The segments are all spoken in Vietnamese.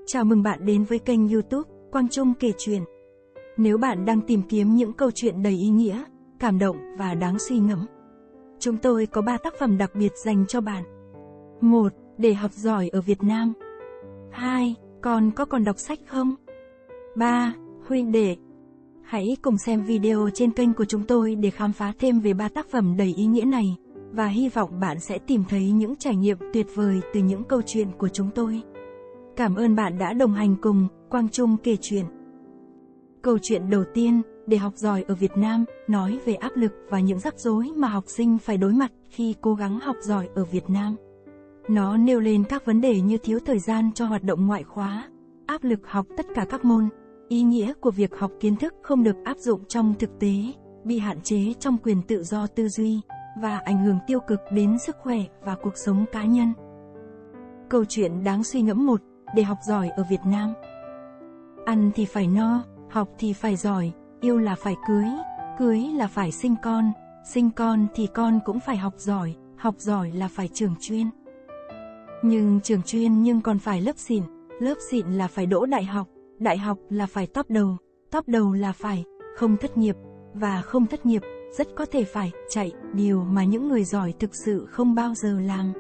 Chào mừng bạn đến với kênh YouTube Quang Trung kể chuyện. Nếu bạn đang tìm kiếm những câu chuyện đầy ý nghĩa, cảm động và đáng suy ngẫm, chúng tôi có 3 tác phẩm đặc biệt dành cho bạn. 1. Để học giỏi ở Việt Nam. 2. Con có còn đọc sách không? 3. Huynh đệ. Hãy cùng xem video trên kênh của chúng tôi để khám phá thêm về 3 tác phẩm đầy ý nghĩa này, và hy vọng bạn sẽ tìm thấy những trải nghiệm tuyệt vời từ những câu chuyện của chúng tôi. Cảm ơn bạn đã đồng hành cùng Quang Trung kể chuyện. Câu chuyện đầu tiên, để học giỏi ở Việt Nam, nói về áp lực và những rắc rối mà học sinh phải đối mặt khi cố gắng học giỏi ở Việt Nam. Nó nêu lên các vấn đề như thiếu thời gian cho hoạt động ngoại khóa, áp lực học tất cả các môn, ý nghĩa của việc học kiến thức không được áp dụng trong thực tế, bị hạn chế trong quyền tự do tư duy, và ảnh hưởng tiêu cực đến sức khỏe và cuộc sống cá nhân. Câu chuyện đáng suy ngẫm 1. Để học giỏi ở Việt Nam. Ăn thì phải no, học thì phải giỏi, yêu là phải cưới, cưới là phải sinh con thì con cũng phải học giỏi là phải trường chuyên. Nhưng trường chuyên còn phải lớp xịn là phải đỗ đại học là phải top đầu là phải không thất nghiệp, và không thất nghiệp rất có thể phải chạy, điều mà những người giỏi thực sự không bao giờ làm.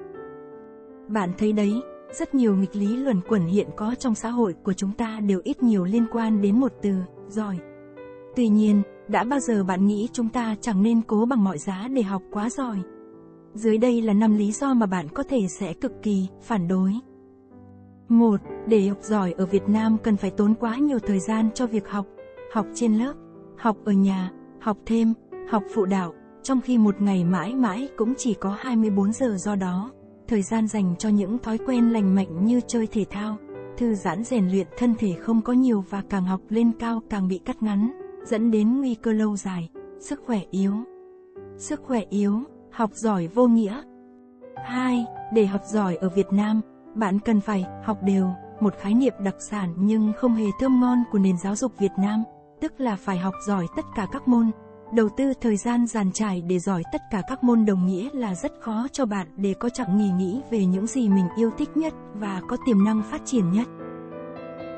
Bạn thấy đấy, rất nhiều nghịch lý luẩn quẩn hiện có trong xã hội của chúng ta đều ít nhiều liên quan đến một từ, giỏi. Tuy nhiên, đã bao giờ bạn nghĩ chúng ta chẳng nên cố bằng mọi giá để học quá giỏi? Dưới đây là 5 lý do mà bạn có thể sẽ cực kỳ phản đối. 1. Để học giỏi ở Việt Nam cần phải tốn quá nhiều thời gian cho việc học. Học trên lớp, học ở nhà, học thêm, học phụ đạo, trong khi một ngày mãi mãi cũng chỉ có 24 giờ, do đó thời gian dành cho những thói quen lành mạnh như chơi thể thao, thư giãn rèn luyện thân thể không có nhiều, và càng học lên cao càng bị cắt ngắn, dẫn đến nguy cơ lâu dài, sức khỏe yếu, học giỏi vô nghĩa. 2. Để học giỏi ở Việt Nam, bạn cần phải học đều, một khái niệm đặc sản nhưng không hề thơm ngon của nền giáo dục Việt Nam, tức là phải học giỏi tất cả các môn. Đầu tư thời gian dàn trải để giỏi tất cả các môn đồng nghĩa là rất khó cho bạn để có chặng nghỉ nghĩ về những gì mình yêu thích nhất và có tiềm năng phát triển nhất.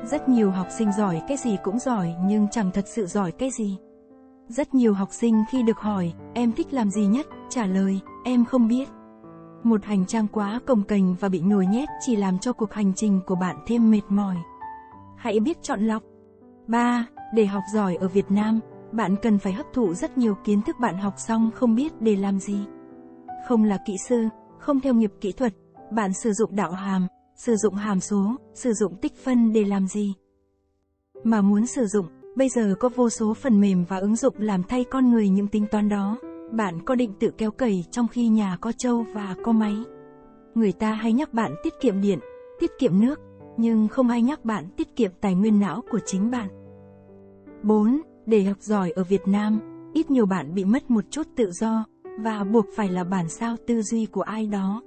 Rất nhiều học sinh giỏi cái gì cũng giỏi nhưng chẳng thật sự giỏi cái gì. Rất nhiều học sinh khi được hỏi, em thích làm gì nhất, trả lời, em không biết. Một hành trang quá cồng kềnh và bị nhồi nhét chỉ làm cho cuộc hành trình của bạn thêm mệt mỏi. Hãy biết chọn lọc. 3. Để học giỏi ở Việt Nam, bạn cần phải hấp thụ rất nhiều kiến thức bạn học xong không biết để làm gì. Không là kỹ sư, không theo nghiệp kỹ thuật, bạn sử dụng đạo hàm, sử dụng hàm số, sử dụng tích phân để làm gì? Mà muốn sử dụng, bây giờ có vô số phần mềm và ứng dụng làm thay con người những tính toán đó. Bạn có định tự kéo cày trong khi nhà có trâu và có máy? Người ta hay nhắc bạn tiết kiệm điện, tiết kiệm nước, nhưng không ai nhắc bạn tiết kiệm tài nguyên não của chính bạn. 4. Để học giỏi ở Việt Nam, ít nhiều bạn bị mất một chút tự do, và buộc phải là bản sao tư duy của ai đó.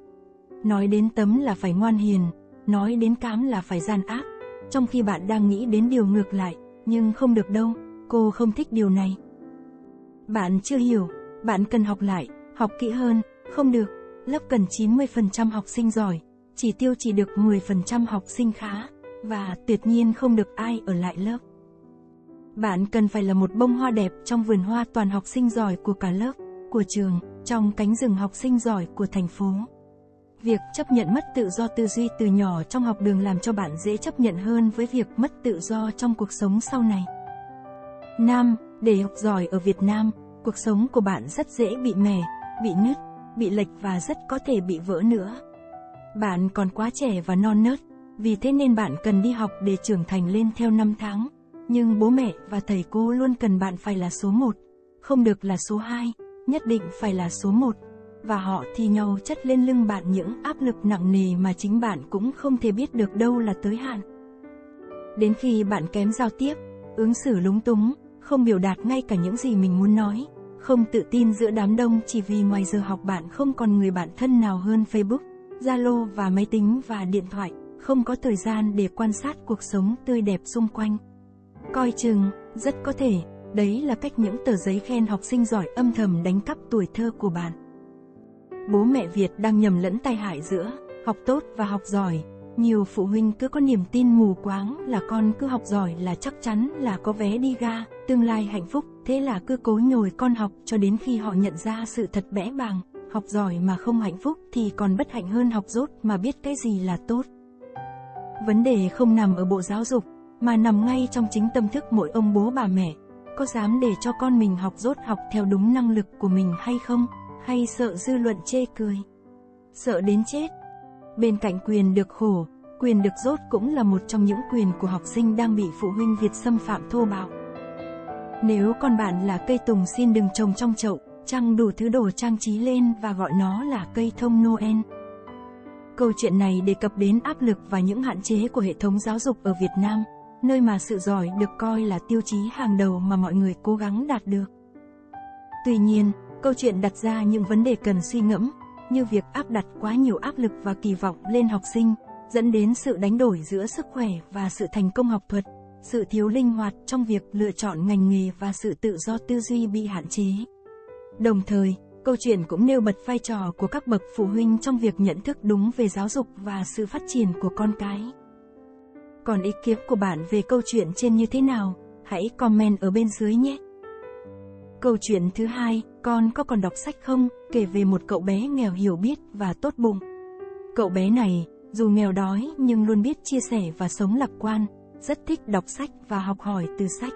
Nói đến tấm là phải ngoan hiền, nói đến cám là phải gian ác, trong khi bạn đang nghĩ đến điều ngược lại, nhưng không được đâu, cô không thích điều này. Bạn chưa hiểu, bạn cần học lại, học kỹ hơn, không được, lớp cần 90% học sinh giỏi, chỉ tiêu chỉ được 10% học sinh khá, và tuyệt nhiên không được ai ở lại lớp. Bạn cần phải là một bông hoa đẹp trong vườn hoa toàn học sinh giỏi của cả lớp, của trường, trong cánh rừng học sinh giỏi của thành phố. Việc chấp nhận mất tự do tư duy từ nhỏ trong học đường làm cho bạn dễ chấp nhận hơn với việc mất tự do trong cuộc sống sau này. 5. Để học giỏi ở Việt Nam, cuộc sống của bạn rất dễ bị mẻ, bị nứt, bị lệch và rất có thể bị vỡ nữa. Bạn còn quá trẻ và non nớt, vì thế nên bạn cần đi học để trưởng thành lên theo năm tháng. Nhưng bố mẹ và thầy cô luôn cần bạn phải là số 1, không được là số 2, nhất định phải là số 1, và họ thi nhau chất lên lưng bạn những áp lực nặng nề mà chính bạn cũng không thể biết được đâu là tới hạn. Đến khi bạn kém giao tiếp, ứng xử lúng túng, không biểu đạt ngay cả những gì mình muốn nói, không tự tin giữa đám đông chỉ vì ngoài giờ học bạn không còn người bạn thân nào hơn Facebook, Zalo và máy tính và điện thoại, không có thời gian để quan sát cuộc sống tươi đẹp xung quanh. Coi chừng, rất có thể, đấy là cách những tờ giấy khen học sinh giỏi âm thầm đánh cắp tuổi thơ của bạn. Bố mẹ Việt đang nhầm lẫn tai hại giữa học tốt và học giỏi, Nhiều phụ huynh cứ có niềm tin mù quáng là con cứ học giỏi là chắc chắn là có vé đi ga, tương lai hạnh phúc, thế là cứ cố nhồi con học cho đến khi họ nhận ra sự thật bẽ bàng, học giỏi mà không hạnh phúc thì còn bất hạnh hơn học dốt mà biết cái gì là tốt. Vấn đề không nằm ở Bộ Giáo dục, mà nằm ngay trong chính tâm thức mỗi ông bố bà mẹ. Có dám để cho con mình học dốt học theo đúng năng lực của mình hay không? Hay sợ dư luận chê cười? Sợ đến chết. Bên cạnh quyền được khổ, quyền được dốt cũng là một trong những quyền của học sinh đang bị phụ huynh Việt xâm phạm thô bạo. Nếu con bạn là cây tùng xin đừng trồng trong chậu, trăng đủ thứ đồ trang trí lên và gọi nó là cây thông Noel. Câu chuyện này đề cập đến áp lực và những hạn chế của hệ thống giáo dục ở Việt Nam, nơi mà sự giỏi được coi là tiêu chí hàng đầu mà mọi người cố gắng đạt được. Tuy nhiên, câu chuyện đặt ra những vấn đề cần suy ngẫm, như việc áp đặt quá nhiều áp lực và kỳ vọng lên học sinh, dẫn đến sự đánh đổi giữa sức khỏe và sự thành công học thuật, sự thiếu linh hoạt trong việc lựa chọn ngành nghề và sự tự do tư duy bị hạn chế. Đồng thời, câu chuyện cũng nêu bật vai trò của các bậc phụ huynh trong việc nhận thức đúng về giáo dục và sự phát triển của con cái. Còn ý kiến của bạn về câu chuyện trên như thế nào? Hãy comment ở bên dưới nhé! Câu chuyện thứ hai, con có còn đọc sách không? Kể về một cậu bé nghèo hiểu biết và tốt bụng. Cậu bé này, dù nghèo đói nhưng luôn biết chia sẻ và sống lạc quan, rất thích đọc sách và học hỏi từ sách.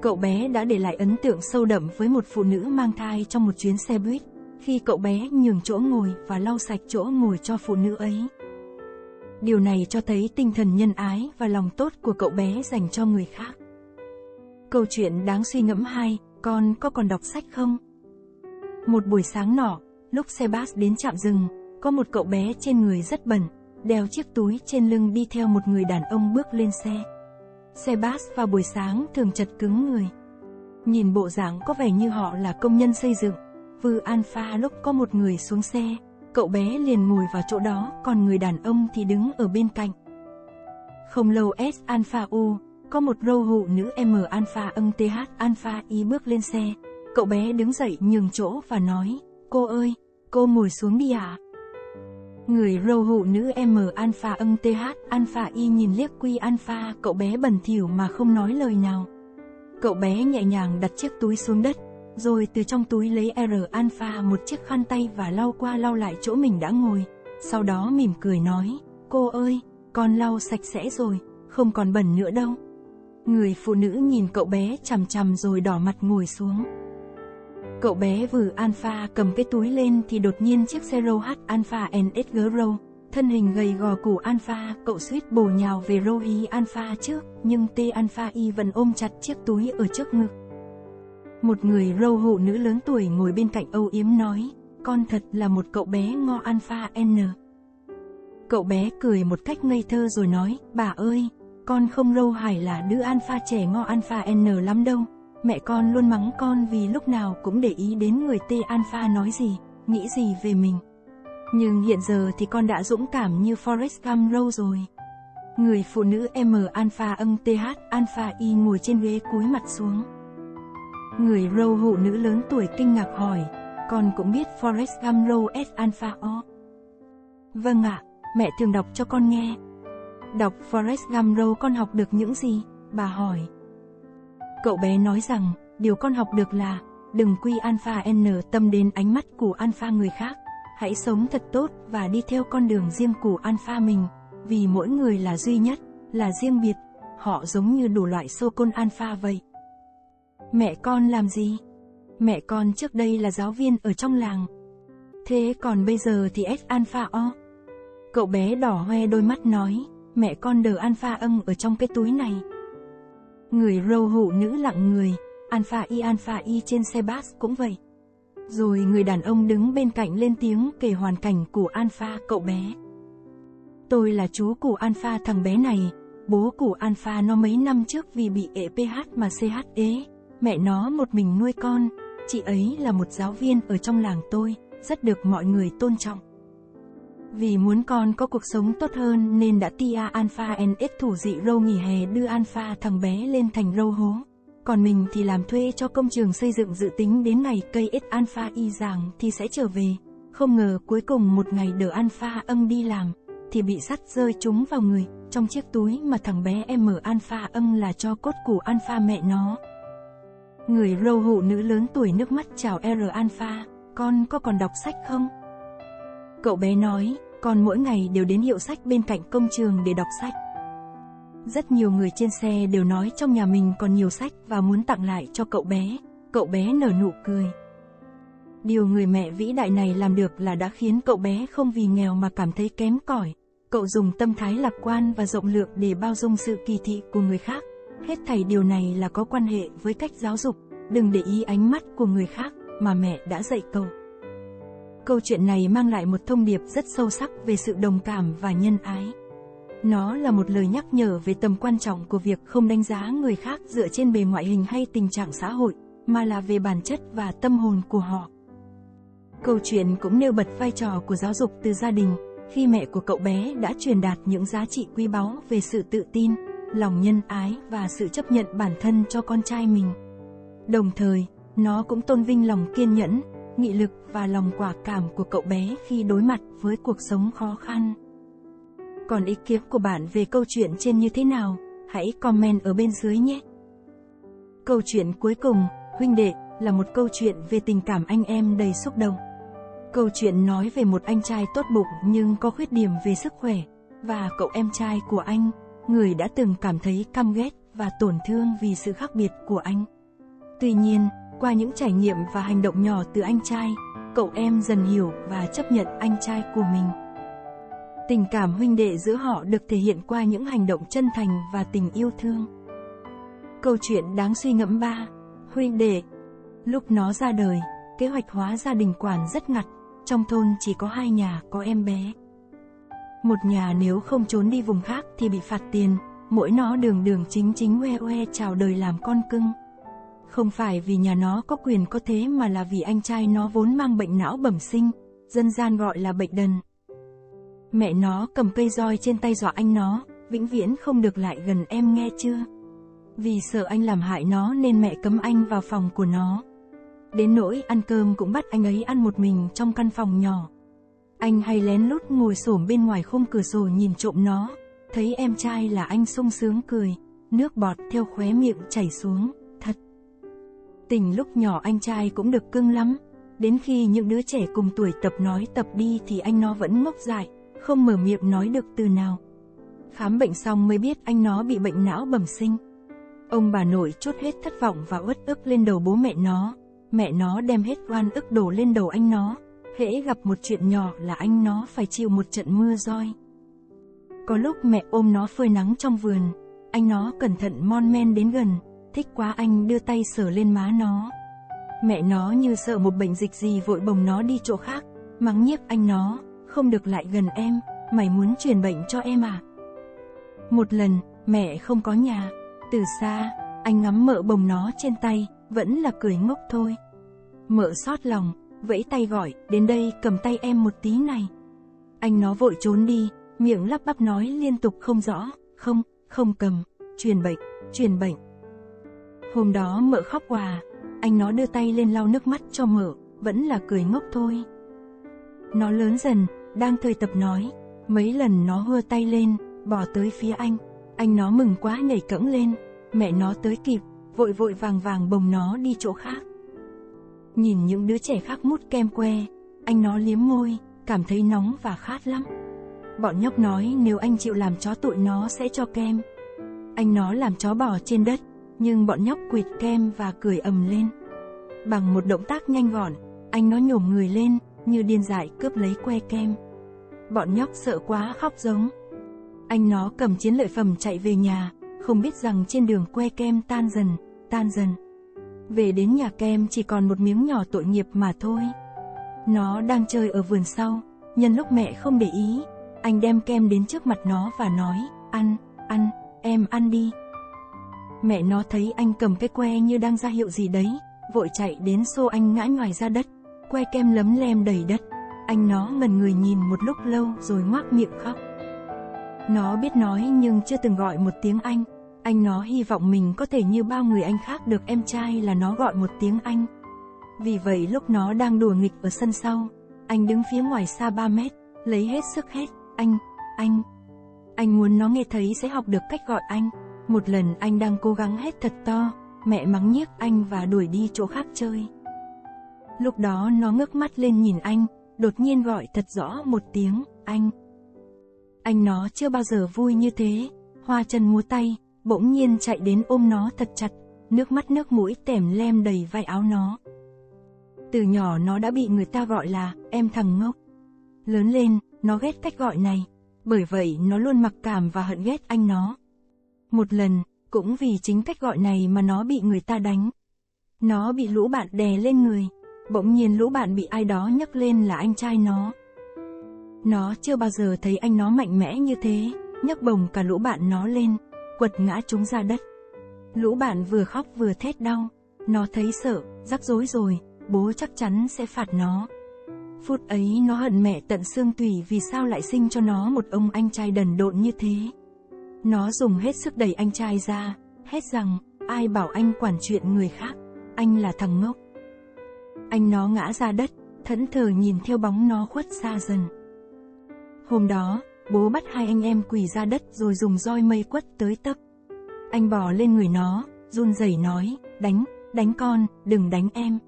Cậu bé đã để lại ấn tượng sâu đậm với một phụ nữ mang thai trong một chuyến xe buýt, khi cậu bé nhường chỗ ngồi và lau sạch chỗ ngồi cho phụ nữ ấy. Điều này cho thấy tinh thần nhân ái và lòng tốt của cậu bé dành cho người khác. Câu chuyện đáng suy ngẫm 2, con có còn đọc sách không? Một buổi sáng nọ, lúc xe bus đến trạm dừng, có một cậu bé trên người rất bẩn, đeo chiếc túi trên lưng đi theo một người đàn ông bước lên xe. Xe bus vào buổi sáng thường chật cứng người. Nhìn bộ dạng có vẻ như họ là công nhân xây dựng. Vừa Alpha lúc có một người xuống xe, cậu bé liền ngồi vào chỗ đó, còn người đàn ông thì đứng ở bên cạnh. Không lâu S Alpha U, có một râu hụ nữ M Alpha âng TH Alpha Y bước lên xe. Cậu bé đứng dậy nhường chỗ và nói, cô ơi, cô ngồi xuống đi ạ. Người râu hụ nữ M Alpha âng TH Alpha Y nhìn liếc Quy Alpha, cậu bé bẩn thỉu mà không nói lời nào. Cậu bé nhẹ nhàng đặt chiếc túi xuống đất, rồi từ trong túi lấy R Alpha một chiếc khăn tay và lau qua lau lại chỗ mình đã ngồi. Sau đó mỉm cười nói, cô ơi, con lau sạch sẽ rồi, không còn bẩn nữa đâu. Người phụ nữ nhìn cậu bé chằm chằm rồi đỏ mặt ngồi xuống. Cậu bé vừa Alpha cầm cái túi lên thì đột nhiên chiếc xe Row H Alpha NSG Row, thân hình gầy gò của Alpha, cậu suýt bổ nhào về Row Hi Alpha trước, nhưng T Alpha Y vẫn ôm chặt chiếc túi ở trước ngực. Một người râu hụ nữ lớn tuổi ngồi bên cạnh âu yếm nói, con thật là một cậu bé ngo Alpha N. Cậu bé cười một cách ngây thơ rồi nói, bà ơi, con không râu hải là đứa Alpha trẻ ngo Alpha N lắm đâu. Mẹ con luôn mắng con vì lúc nào cũng để ý đến người T Alpha nói gì, nghĩ gì về mình. Nhưng hiện giờ thì con đã dũng cảm như Forrest Gump Row rồi. Người phụ nữ M Alpha âng TH Alpha Y ngồi trên ghế cúi mặt xuống. Người râu hụ nữ lớn tuổi kinh ngạc hỏi, con cũng biết Forrest Gump Row S Alpha O? Vâng ạ, mẹ thường đọc cho con nghe. Đọc Forrest Gump Row con học được những gì? Bà hỏi. Cậu bé nói rằng, điều con học được là, đừng quy Alpha N tâm đến ánh mắt của Alpha người khác. Hãy sống thật tốt và đi theo con đường riêng của Alpha mình, vì mỗi người là duy nhất, là riêng biệt, họ giống như đủ loại sô-côn Alpha vậy. Mẹ con làm gì? Mẹ con trước đây là giáo viên ở trong làng. Thế còn bây giờ thì S Alpha O. Cậu bé đỏ hoe đôi mắt nói, mẹ con đờ Alpha âng ở trong cái túi này. Người râu hụ nữ lặng người, Alpha Y trên xe bus cũng vậy. Rồi người đàn ông đứng bên cạnh lên tiếng kể hoàn cảnh của Alpha cậu bé. Tôi là chú của Alpha thằng bé này, bố của Alpha nó mấy năm trước vì bị ệ PH mà CH ế, mẹ nó một mình nuôi con, chị ấy là một giáo viên ở trong làng tôi, rất được mọi người tôn trọng. Vì muốn con có cuộc sống tốt hơn nên đã tia Alpha NS thủ dị râu nghỉ hè đưa Alpha thằng bé lên thành râu hố. Còn mình thì làm thuê cho công trường xây dựng dự tính đến ngày cây S Alpha Y giảng thì sẽ trở về. Không ngờ cuối cùng một ngày đỡ Alpha âng đi làm, thì bị sắt rơi trúng vào người, trong chiếc túi mà thằng bé M Alpha là cho cốt của Alpha mẹ nó. Người râu hụ nữ lớn tuổi nước mắt chào R Alpha, con có còn đọc sách không? Cậu bé nói, con mỗi ngày đều đến hiệu sách bên cạnh công trường để đọc sách. Rất nhiều người trên xe đều nói trong nhà mình còn nhiều sách và muốn tặng lại cho cậu bé. Cậu bé nở nụ cười. Điều người mẹ vĩ đại này làm được là đã khiến cậu bé không vì nghèo mà cảm thấy kém cỏi. Cậu dùng tâm thái lạc quan và rộng lượng để bao dung sự kỳ thị của người khác. Hết thảy điều này là có quan hệ với cách giáo dục, đừng để ý ánh mắt của người khác mà mẹ đã dạy cậu. Câu chuyện này mang lại một thông điệp rất sâu sắc về sự đồng cảm và nhân ái. Nó là một lời nhắc nhở về tầm quan trọng của việc không đánh giá người khác dựa trên bề ngoại hình hay tình trạng xã hội, mà là về bản chất và tâm hồn của họ. Câu chuyện cũng nêu bật vai trò của giáo dục từ gia đình, khi mẹ của cậu bé đã truyền đạt những giá trị quý báu về sự tự tin, lòng nhân ái và sự chấp nhận bản thân cho con trai mình. Đồng thời, nó cũng tôn vinh lòng kiên nhẫn, nghị lực và lòng quả cảm của cậu bé khi đối mặt với cuộc sống khó khăn. Còn ý kiến của bạn về câu chuyện trên như thế nào? Hãy comment ở bên dưới nhé! Câu chuyện cuối cùng, Huynh đệ, là một câu chuyện về tình cảm anh em đầy xúc động. Câu chuyện nói về một anh trai tốt bụng nhưng có khuyết điểm về sức khỏe, và cậu em trai của anh, người đã từng cảm thấy căm ghét và tổn thương vì sự khác biệt của anh. Tuy nhiên, qua những trải nghiệm và hành động nhỏ từ anh trai, cậu em dần hiểu và chấp nhận anh trai của mình. Tình cảm huynh đệ giữa họ được thể hiện qua những hành động chân thành và tình yêu thương. Câu chuyện đáng suy ngẫm 3. Huynh đệ. Lúc nó ra đời, kế hoạch hóa gia đình quản rất ngặt, trong thôn chỉ có 2 nhà có em bé. Một nhà nếu không trốn đi vùng khác thì bị phạt tiền, mỗi nó đường chính hoe hoe chào đời làm con cưng. Không phải vì nhà nó có quyền có thế mà là vì anh trai nó vốn mang bệnh não bẩm sinh, dân gian gọi là bệnh đần. Mẹ nó cầm cây roi trên tay dọa anh nó, vĩnh viễn không được lại gần em nghe chưa? Vì sợ anh làm hại nó nên mẹ cấm anh vào phòng của nó. Đến nỗi ăn cơm cũng bắt anh ấy ăn một mình trong căn phòng nhỏ. Anh hay lén lút ngồi xổm bên ngoài khung cửa sổ nhìn trộm nó, thấy em trai là anh sung sướng cười, nước bọt theo khóe miệng chảy xuống, thật. Tình lúc nhỏ anh trai cũng được cưng lắm, đến khi những đứa trẻ cùng tuổi tập nói tập đi thì anh nó vẫn ngốc dại, không mở miệng nói được từ nào. Khám bệnh xong mới biết anh nó bị bệnh não bẩm sinh. Ông bà nội trút hết thất vọng và uất ức lên đầu bố mẹ nó đem hết oan ức đổ lên đầu anh nó, hễ gặp một chuyện nhỏ là anh nó phải chịu một trận mưa roi. Có lúc mẹ ôm nó phơi nắng trong vườn, anh nó cẩn thận mon men đến gần, thích quá anh đưa tay sờ lên má nó. Mẹ nó như sợ một bệnh dịch gì vội bồng nó đi chỗ khác, mắng nhiếc anh nó, không được lại gần em, mày muốn truyền bệnh cho em à? Một lần, mẹ không có nhà, từ xa, anh ngắm mợ bồng nó trên tay, vẫn là cười ngốc thôi. Mợ xót lòng, vẫy tay gọi, đến đây cầm tay em một tí này. Anh nó vội trốn đi, miệng lắp bắp nói liên tục không rõ, không cầm, truyền bệnh. Hôm đó mợ khóc òa, anh nó đưa tay lên lau nước mắt cho mợ, vẫn là cười ngốc thôi. Nó lớn dần, đang thời tập nói, mấy lần nó hưa tay lên, bỏ tới phía anh nó mừng quá nhảy cẫng lên, mẹ nó tới kịp, vội vàng bồng nó đi chỗ khác. Nhìn những đứa trẻ khác mút kem que, anh nó liếm môi, cảm thấy nóng và khát lắm. Bọn nhóc nói nếu anh chịu làm chó tụi nó sẽ cho kem. Anh nó làm chó bò trên đất, nhưng bọn nhóc quỵt kem và cười ầm lên. Bằng một động tác nhanh gọn, anh nó nhổm người lên, như điên dại cướp lấy que kem. Bọn nhóc sợ quá khóc giống. Anh nó cầm chiến lợi phẩm chạy về nhà, không biết rằng trên đường que kem tan dần. Về đến nhà kem chỉ còn một miếng nhỏ tội nghiệp mà thôi. Nó đang chơi ở vườn sau, nhân lúc mẹ không để ý, anh đem kem đến trước mặt nó và nói, ăn, em ăn đi. Mẹ nó thấy anh cầm cái que như đang ra hiệu gì đấy, vội chạy đến xô anh ngã nhoài ra đất, que kem lấm lem đầy đất. Anh nó ngẩn người nhìn một lúc lâu rồi ngoác miệng khóc. Nó biết nói nhưng chưa từng gọi một tiếng anh. Anh nó hy vọng mình có thể như bao người anh khác được em trai là nó gọi một tiếng anh. Vì vậy lúc nó đang đùa nghịch ở sân sau, anh đứng phía ngoài xa 3 mét, lấy hết sức hét, Anh muốn nó nghe thấy sẽ học được cách gọi anh. Một lần anh đang cố gắng hét thật to, mẹ mắng nhiếc anh và đuổi đi chỗ khác chơi. Lúc đó nó ngước mắt lên nhìn anh, đột nhiên gọi thật rõ một tiếng, anh. Anh nó chưa bao giờ vui như thế, hoa chân múa tay, bỗng nhiên chạy đến ôm nó thật chặt, nước mắt nước mũi tẻm lem đầy vai áo nó. Từ nhỏ nó đã bị người ta gọi là, em thằng ngốc. Lớn lên, nó ghét cách gọi này, bởi vậy nó luôn mặc cảm và hận ghét anh nó. Một lần, cũng vì chính cách gọi này mà nó bị người ta đánh. Nó bị lũ bạn đè lên người, bỗng nhiên lũ bạn bị ai đó nhấc lên là anh trai nó. Nó chưa bao giờ thấy anh nó mạnh mẽ như thế, nhấc bổng cả lũ bạn nó lên, quật ngã chúng ra đất. Lũ bạn vừa khóc vừa thét đau, nó thấy sợ, rắc rối rồi, bố chắc chắn sẽ phạt nó. Phút ấy nó hận mẹ tận xương tủy vì sao lại sinh cho nó một ông anh trai đần độn như thế. Nó dùng hết sức đẩy anh trai ra, hét rằng, ai bảo anh quản chuyện người khác, anh là thằng ngốc. Anh nó ngã ra đất, thẫn thờ nhìn theo bóng nó khuất xa dần. Hôm đó, bố bắt hai anh em quỳ ra đất rồi dùng roi mây quất tới tấp. Anh bò lên người nó, run rẩy nói, đánh con, đừng đánh em.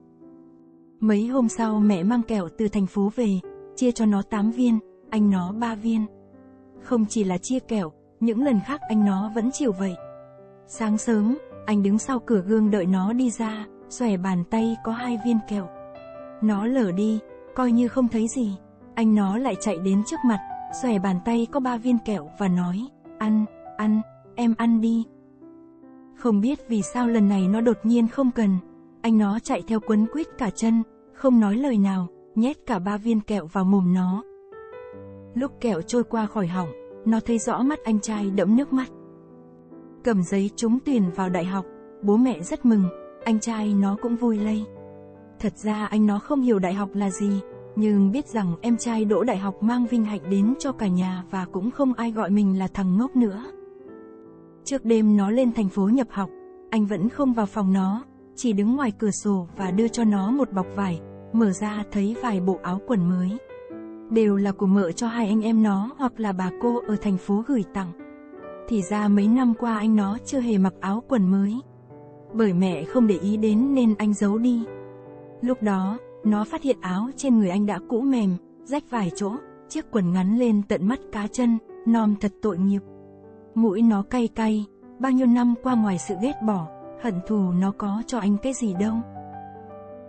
Mấy hôm sau mẹ mang kẹo từ thành phố về, chia cho nó 8 viên, anh nó 3 viên. Không chỉ là chia kẹo, những lần khác anh nó vẫn chịu vậy. Sáng sớm, anh đứng sau cửa gương đợi nó đi ra, xòe bàn tay có 2 viên kẹo. Nó lờ đi, coi như không thấy gì. Anh nó lại chạy đến trước mặt, xòe bàn tay có 3 viên kẹo và nói, ăn, em ăn đi. Không biết vì sao lần này nó đột nhiên không cần. Anh nó chạy theo quấn quýt cả chân, không nói lời nào, nhét cả 3 viên kẹo vào mồm nó. Lúc kẹo trôi qua khỏi họng, nó thấy rõ mắt anh trai đẫm nước mắt. Cầm giấy trúng tuyển vào đại học, bố mẹ rất mừng, anh trai nó cũng vui lây. Thật ra anh nó không hiểu đại học là gì, nhưng biết rằng em trai đỗ đại học mang vinh hạnh đến cho cả nhà và cũng không ai gọi mình là thằng ngốc nữa. Trước đêm nó lên thành phố nhập học, anh vẫn không vào phòng nó, chỉ đứng ngoài cửa sổ và đưa cho nó một bọc vải, mở ra thấy vài bộ áo quần mới. Đều là của mợ cho hai anh em nó hoặc là bà cô ở thành phố gửi tặng. Thì ra mấy năm qua anh nó chưa hề mặc áo quần mới. Bởi mẹ không để ý đến nên anh giấu đi. Lúc đó, nó phát hiện áo trên người anh đã cũ mềm, rách vài chỗ, chiếc quần ngắn lên tận mắt cá chân, nom thật tội nghiệp. Mũi nó cay cay, bao nhiêu năm qua ngoài sự ghét bỏ, hận thù nó có cho anh cái gì đâu.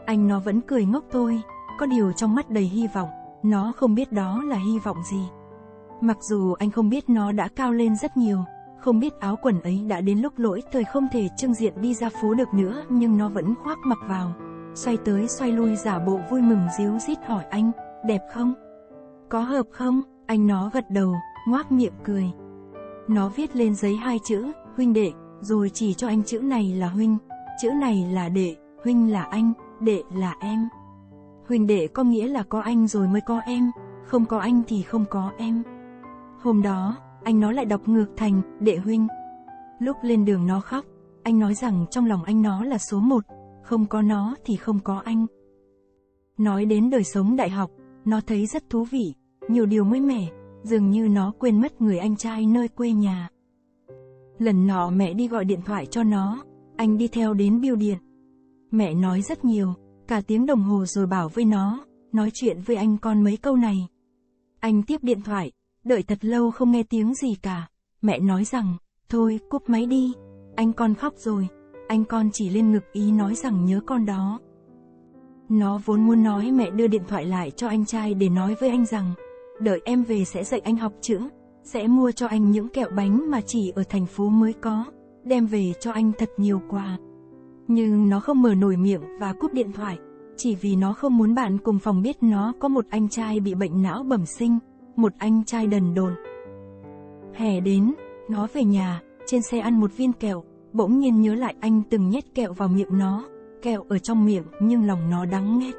Anh nó vẫn cười ngốc thôi, có điều trong mắt đầy hy vọng, nó không biết đó là hy vọng gì. Mặc dù anh không biết nó đã cao lên rất nhiều, không biết áo quần ấy đã đến lúc lỗi thời không thể trưng diện đi ra phố được nữa, nhưng nó vẫn khoác mặc vào, xoay tới xoay lui giả bộ vui mừng ríu rít hỏi anh, đẹp không? Có hợp không? Anh nó gật đầu, ngoác miệng cười. Nó viết lên giấy 2 chữ, huynh đệ, rồi chỉ cho anh chữ này là huynh, chữ này là đệ, huynh là anh, đệ là em. Huynh đệ có nghĩa là có anh rồi mới có em, không có anh thì không có em. Hôm đó, anh nó lại đọc ngược thành, đệ huynh. Lúc lên đường nó khóc, anh nói rằng trong lòng anh nó là số 1, không có nó thì không có anh. Nói đến đời sống đại học, nó thấy rất thú vị, nhiều điều mới mẻ, dường như nó quên mất người anh trai nơi quê nhà. Lần nọ mẹ đi gọi điện thoại cho nó, anh đi theo đến bưu điện. Mẹ nói rất nhiều, cả tiếng đồng hồ rồi bảo với nó, nói chuyện với anh con mấy câu này. Anh tiếp điện thoại, đợi thật lâu không nghe tiếng gì cả. Mẹ nói rằng, thôi cúp máy đi, anh con khóc rồi. Anh con chỉ lên ngực ý nói rằng nhớ con đó. Nó vốn muốn nói mẹ đưa điện thoại lại cho anh trai để nói với anh rằng, đợi em về sẽ dạy anh học chữ, sẽ mua cho anh những kẹo bánh mà chỉ ở thành phố mới có, đem về cho anh thật nhiều quà. Nhưng nó không mở nổi miệng và cúp điện thoại, chỉ vì nó không muốn bạn cùng phòng biết nó có một anh trai bị bệnh não bẩm sinh, một anh trai đần độn. Hè đến, nó về nhà, trên xe ăn một viên kẹo, bỗng nhiên nhớ lại anh từng nhét kẹo vào miệng nó, kẹo ở trong miệng nhưng lòng nó đắng nghét.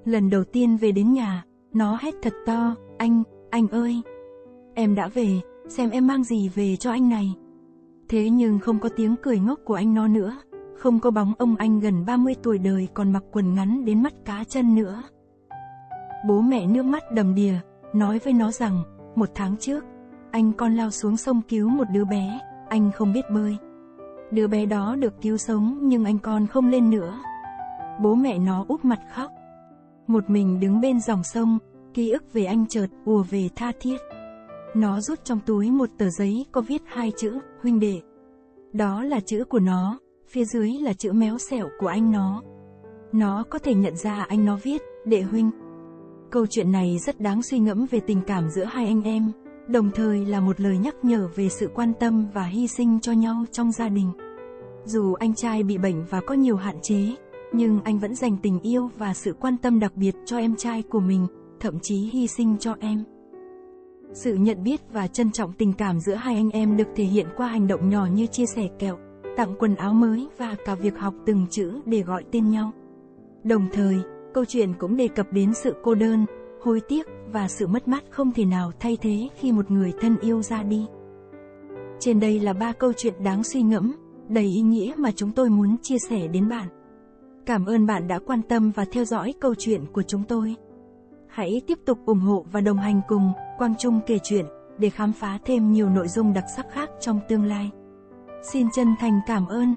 Lần đầu tiên về đến nhà, nó hét thật to, anh ơi, em đã về, xem em mang gì về cho anh này. Thế nhưng không có tiếng cười ngốc của anh nó nữa, không có bóng ông anh gần 30 tuổi đời còn mặc quần ngắn đến mắt cá chân nữa. Bố mẹ nước mắt đầm đìa, nói với nó rằng, 1 tháng trước, anh con lao xuống sông cứu một đứa bé, anh không biết bơi. Đứa bé đó được cứu sống nhưng anh con không lên nữa. Bố mẹ nó úp mặt khóc. Một mình đứng bên dòng sông, ký ức về anh chợt ùa về tha thiết. Nó rút trong túi một tờ giấy có viết 2 chữ, huynh đệ. Đó là chữ của nó, phía dưới là chữ méo xẹo của anh nó. Nó có thể nhận ra anh nó viết, đệ huynh. Câu chuyện này rất đáng suy ngẫm về tình cảm giữa hai anh em, đồng thời là một lời nhắc nhở về sự quan tâm và hy sinh cho nhau trong gia đình. Dù anh trai bị bệnh và có nhiều hạn chế, nhưng anh vẫn dành tình yêu và sự quan tâm đặc biệt cho em trai của mình, thậm chí hy sinh cho em. Sự nhận biết và trân trọng tình cảm giữa hai anh em được thể hiện qua hành động nhỏ như chia sẻ kẹo, tặng quần áo mới và cả việc học từng chữ để gọi tên nhau. Đồng thời, câu chuyện cũng đề cập đến sự cô đơn, hối tiếc và sự mất mát không thể nào thay thế khi một người thân yêu ra đi. Trên đây là 3 câu chuyện đáng suy ngẫm, đầy ý nghĩa mà chúng tôi muốn chia sẻ đến bạn. Cảm ơn bạn đã quan tâm và theo dõi câu chuyện của chúng tôi. Hãy tiếp tục ủng hộ và đồng hành cùng Quang Trung kể chuyện để khám phá thêm nhiều nội dung đặc sắc khác trong tương lai. Xin chân thành cảm ơn.